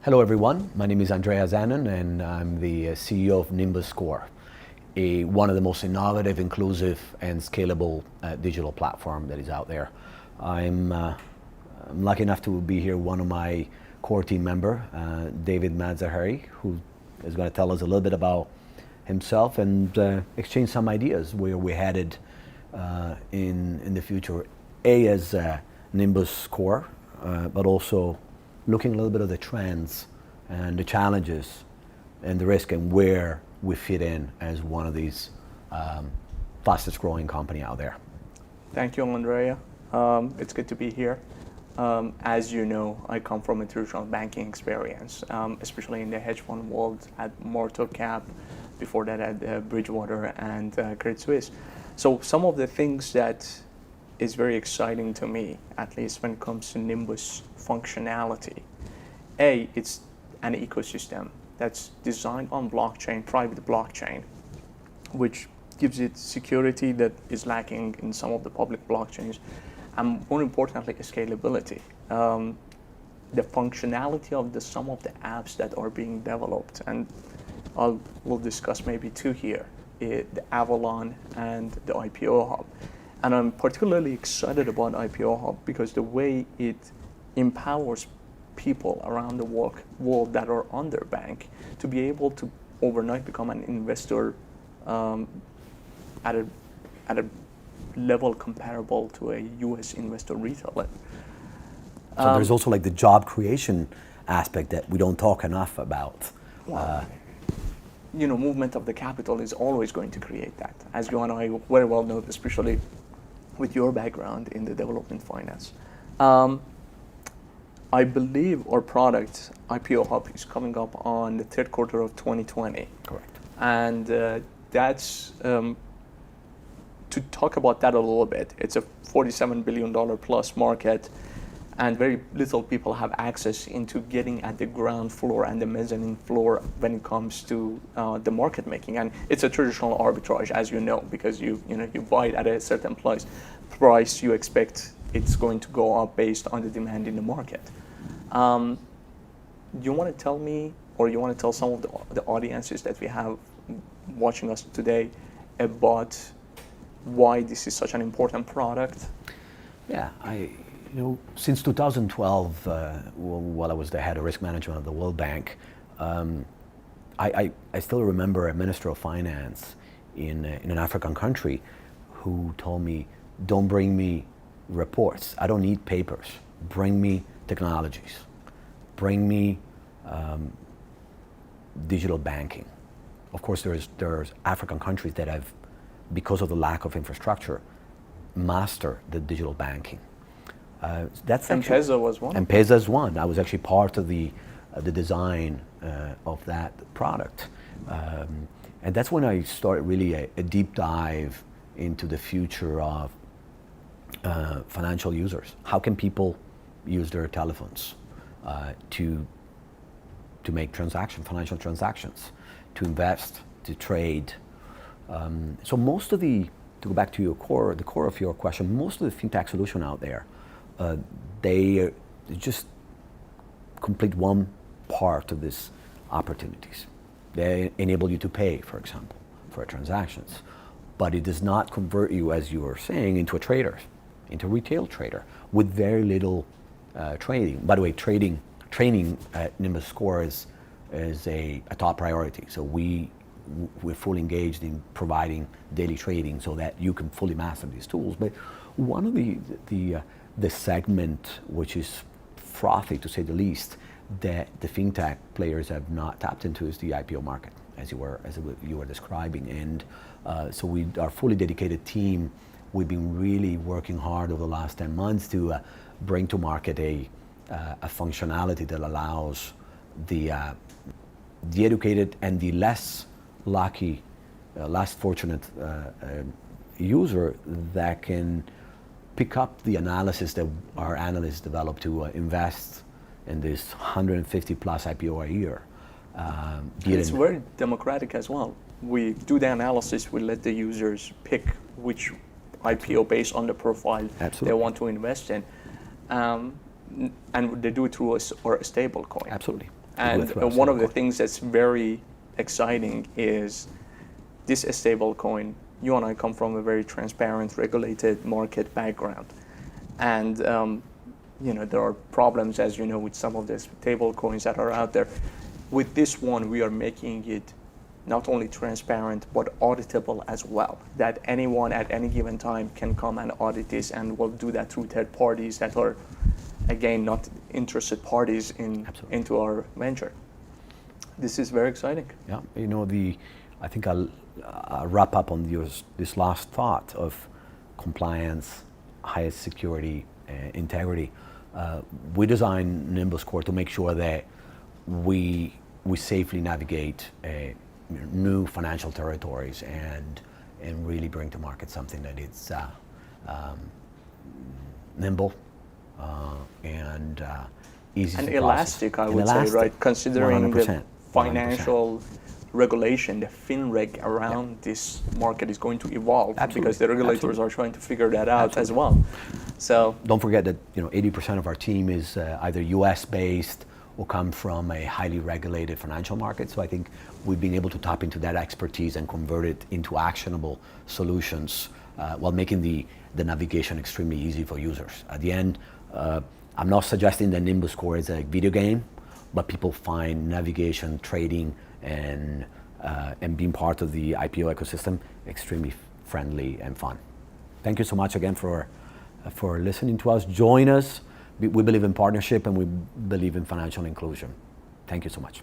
Hello everyone, my name is Andrea Zanon and I'm the CEO of Nimbus Core, one of the most innovative, inclusive and scalable digital platform that is out there. I'm lucky enough to be here, one of my core team member, David Madzahari, who is going to tell us a little bit about himself and exchange some ideas where we're headed in the future, as Nimbus Core, but also looking a little bit of the trends and the challenges and the risk and where we fit in as one of these fastest growing company out there. Thank you, Andrea. It's good to be here. As you know, I come from a traditional banking experience, especially in the hedge fund world at Morto Cap, before that at Bridgewater and Credit Suisse. So some of the things that is very exciting to me, at least when it comes to Nimbus functionality. It's an ecosystem that's designed on blockchain, private blockchain, which gives it security that is lacking in some of the public blockchains, and more importantly, scalability. The functionality of some of the apps that are being developed, and we'll discuss maybe two here, the Avalon and the IPO Hub. And I'm particularly excited about IPO Hub because the way it empowers people around the world that are underbanked to be able to overnight become an investor at a level comparable to a US investor retailer. So there's also like the job creation aspect that we don't talk enough about. Movement of the capital is always going to create that, as you and I very well know, especially with your background in the development finance. I believe our product, IPO Hub, is coming up on the third quarter of 2020. Correct. And that's, to talk about that a little bit, it's a $47 billion plus market, and very little people have access into getting at the ground floor and the mezzanine floor when it comes to the market making. And it's a traditional arbitrage, as you know, because you buy it at a certain price, you expect it's going to go up based on the demand in the market. You want to tell me, or you want to tell some of the audiences that we have watching us today about why this is such an important product? Yeah, since 2012, while I was the head of risk management of the World Bank, I still remember a minister of finance in an African country who told me, don't bring me reports. I don't need papers. Bring me technologies. Bring me digital banking. Of course, there's African countries that have, because of the lack of infrastructure, mastered the digital banking. M-Pesa was one. M-Pesa is one. I was actually part of the design of that product. And that's when I started really a deep dive into the future of financial users. How can people use their telephones to make financial transactions, to invest, to trade? So most of to go back to the core of your question, most of the fintech solution out there, they just complete one part of these opportunities. They enable you to pay, for example, for transactions, but it does not convert you, as you were saying, into a trader, into a retail trader with very little trading. By the way, training at Nimbus Core is a top priority. So we're fully engaged in providing daily trading so that you can fully master these tools. But one of the segment which is frothy, to say the least, that the fintech players have not tapped into is the IPO market, as you were describing. And so our fully dedicated team, we've been really working hard over the last 10 months to bring to market a functionality that allows the educated and the less lucky, less fortunate user that can pick up the analysis that our analysts develop to invest in this 150 plus IPO a year. It's very democratic as well. We do the analysis, we let the users pick which IPO based on the profile they want to invest in. And they do it through a stable coin. Absolutely. And one of the things that's very exciting is this stable coin. You and I come from a very transparent, regulated market background. And there are problems, as you know, with some of the stable coins that are out there. With this one, we are making it not only transparent, but auditable as well, that anyone at any given time can come and audit this, and we'll do that through third parties that are, again, not interested parties into our venture. This is very exciting. Yeah, I think I'll wrap up on this last thought of compliance, highest security, integrity. We designed Nimbus Core to make sure that we safely navigate new financial territories and really bring to market something that is nimble and easy and to elastic, process. I would say, right? Considering 100%, the financial regulation, the FinReg around this market is going to evolve. Absolutely. Because the regulators are trying to figure that out as Absolutely. well. So don't forget that 80% of our team is either US based or come from a highly regulated financial market. So I think we've been able to tap into that expertise and convert it into actionable solutions while making the navigation extremely easy for users. At the end, I'm not suggesting that Nimbus Core is a video game, but people find navigation, trading, and being part of the IPO ecosystem extremely friendly and fun. Thank you so much again for listening to us. Join us. We believe in partnership and we believe in financial inclusion. Thank you so much.